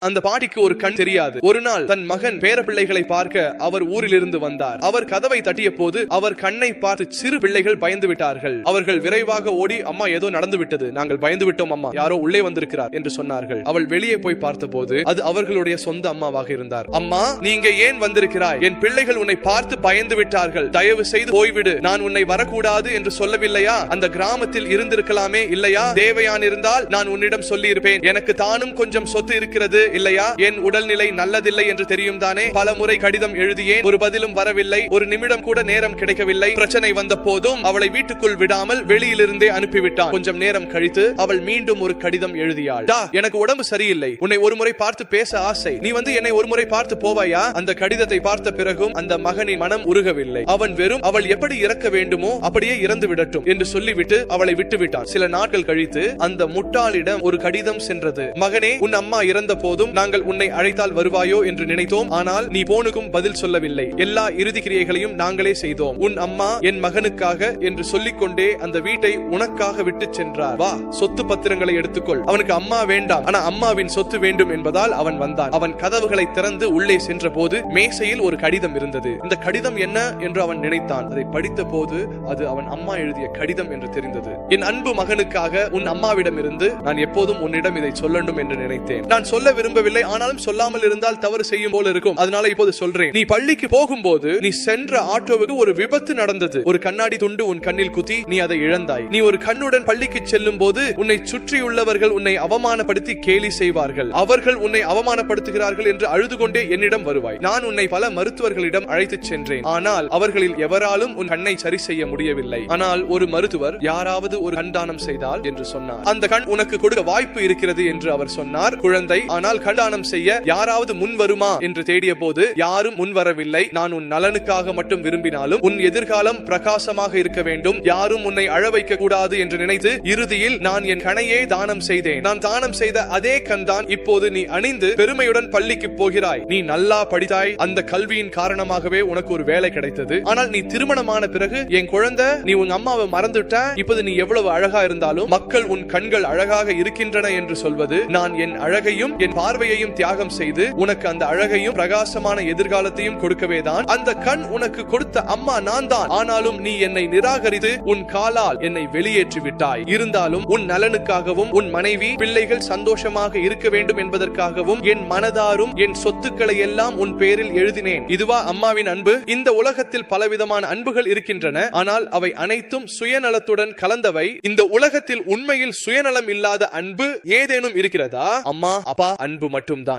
அந்த பாட்டிக்கு ஒரு கண் தெரியாது. ஒரு நாள் தன் மகன் பேர பிள்ளைகளை பார்க்க அவர் ஊரிலிருந்து வந்தார். அவர் கதவை தட்டிய போது அவர் கண்ணை பார்த்து சிறு பிள்ளைகள் பயந்து விட்டார்கள். அவர்கள் விரைவாக ஓடி, அம்மா ஏதோ நடந்து விட்டது, நாங்கள் பயந்து விட்டோம் அம்மா, யாரோ உள்ளே வந்திருக்கிறார் என்று சொன்னார்கள். அவள் வெளியே போய் பார்த்த போது அது அவர்களுடைய சொந்த அம்மாவாக இருந்தார். அம்மா, நீங்க ஏன் வந்திருக்கிறாய்? என் பிள்ளைகள் உன்னை பார்த்து பயந்து விட்டார்கள், தயவு செய்து போய்விடு. நான் உன்னை வரக்கூடாது என்று சொல்லவில்லையா? அந்த கிராமத்தில் இருந்திருக்கலாமே இல்லையா? தேவையான இருந்தால் நான் உன்னிடம் சொல்லி இருப்பேன். எனக்கு தானும் கொஞ்சம் சொத்து இருக்கிறது இல்லையா? என் உடல்நிலை நல்லதில்லை என்று தெரியும் தானே? பல முறை கடிதம் எழுதியேன், ஒரு பதிலும் வரவில்லை. ஒரு நிமிடம் கூட நேரம் கிடைக்கவில்லை. பிரச்சனை வந்த போதும் அவளை வீட்டுக்குள் விடாமல் வெளியிலிருந்தே அனுப்பிவிட்டான். கொஞ்சம் நேரம் கழித்து அவள் மீண்டும் ஒரு கடிதம் எழுதியாள். எனக்கு உடம்பு சரியில்லை, உன்னை ஒரு முறை பார்த்து பேச ஆசை, நீ வந்து என்னை ஒரு முறை பார்த்து போவாயா? அந்த கடிதத்தை பார்த்த பிறகும் அந்த மகனின் மனம் உருகவில்லை. அவன் வெறும் அவள் எப்படி இறக்க வேண்டுமோ அப்படியே இறந்து விடட்டும் என்று சொல்லிவிட்டு அவளை விட்டுவிட்டான். சில நாட்கள் கழித்து அந்த முட்டாளிடம் ஒரு கடிதம் சென்றது. மகனே, உன் அம்மா இறந்த போதும் நாங்கள் உன்னை அழைத்தால் வருவாயோ என்று நினைத்தோம். ஆனால் நீ போனுக்கும் பதில் சொல்லவில்லை. எல்லா இறுதி கிரியைகளையும் நாங்களே செய்தோம். உன் அம்மா என் மகனுக்காக என்று சொல்லிக்கொண்டே அந்த வீட்டை உனக்காக விட்டு சென்றார். வா, சொத்து பத்திரங்களை எடுத்துக்கொள். அவனுக்கு அம்மா வேண்டாம், ஆனா அம்மாவின் சொத்து வேண்டும் என்பதால் அவன் வந்தான். அவன் கதவுகளை திறந்து உள்ளே சென்ற போது மேசையில் ஒரு கடிதம் இருந்தது. இந்த கடிதம் என்ன என்று அவன் நினைத்தான். அதை படித்த போது அது அவன் அம்மா எழுதிய கடிதம் என்று தெரிந்தது. என் அன்பு மகனுக்காக உன் அம்மாவிடம் இருந்து நான் எப்போதும் உன்னிடம் இதை சொல்லணும் என்று நினைத்தேன். நான் சொல்ல விரும்பவில்லை, ஆனாலும் சொல்லாமல் இருந்தால் தவறு செய்யும் போல இருக்கும். அதனால இப்போது சொல்றேன். நீ பள்ளிக்கு போகும்போது நீ சென்ற ஆட்டோவுக்கு ஒரு விபத்து நடந்தது. ஒரு கண்ணாடி துண்டு உன் கண்ணில் குத்தி நீ அதை இழந்தாய். நீ ஒரு கண்ணுடன் பள்ளிக்கு செல்லும் போது உன்னை சுற்றியுள்ளவர்கள் உன்னை அவமானப்படுத்தி கேலி செய்வார்கள். அவர்கள் உன்னை அவமானப்படுத்துகிறார்கள் என்று அழுது கொண்டே என்னிடம் வருவாய். நான் உன்னை பல மருத்துவர்களிடம் அழைத்துச் சென்றேன். ஆனால் அவர்களில் எவராலும் உன் கண்ணை சரி செய்ய முடியவில்லை. ஆனால் ஒரு மருத்துவர் யாராவது ஒரு கண் தானம் செய்தால் என்று சொன்னார். அந்த கண் உனக்கு கொடுக்க வாய்ப்பு இருக்கிறது என்று அவர் சொன்னார். குழந்தை, ஆனால் கண் தானம் செய்ய யாராவது முன் வருமா என்று தேடிய போது யாரும் முன் வரவில்லை. நான் உன் நலனுக்காக மட்டும் விரும்பினாலும் உன் எதிர்காலம் பிரகாசமாக இருக்க வேண்டும், யாரும் உன்னை அழ வைக்க கூடாது என்று நினைத்து இறுதியில் நான் என் கணையே தானம் செய்தேன். நான் தானம் செய்த அதே கண் தான் இப்போது நீ அணிந்து பெருமையுடன் பள்ளிக்கு போகிறாய். நீ நல்லா படித்தாய், அந்த கல்வியின் காரணமாகவே உனக்கு ஒரு வேலை கிடைத்தது. ஆனால் நீ திருமணமான பிறகு என் குழந்தை, நீ உன் அம்மாவை மறந்துட்ட. இப்போது நீ எவ்வளவு அழகா இருந்தாலும் மக்கள் உன் கண்கள் அழகாக இருக்கின்றன என்று சொல்வது நான் என் அழகையும் என் பார்வையையும் தியாகம் செய்து உனக்கு அந்த அழகையும் பிரகாசமான எதிர்காலத்தையும் கொடுக்கவே தான் அந்த கண் உனக்கு கொடுத்த அம்மா நான் தான். ஆனாலும் நீ என்னை நிராகரித்து உன் காலால் என்னை வெளியேற்றி விட்டாய். இருந்தாலும் உன் நலனுக்காகவும் உன் மனைவி பிள்ளைகள் சந்தோஷமாக இருக்க வேண்டும் என்பதற்காகவும் என் மனதாரும் என் சொத்துக்களை எல்லாம் உன் பேரில் எழுதினேன். இதுவா அம்மாவின் அன்பு? இந்த உலகத்தில் பலவிதமான அன்புகள் இருக்கின்றன, ஆனால் அவை அனைத்தும் சுயநலத்துடன் கலந்தவை. இந்த உலகத்தில் உண்மையில் சுயநலம் இல்லாத அன்பு ஏதேனும் இருக்கிறதா? அம்மா அப்பா அன்பு மட்டும்தான்.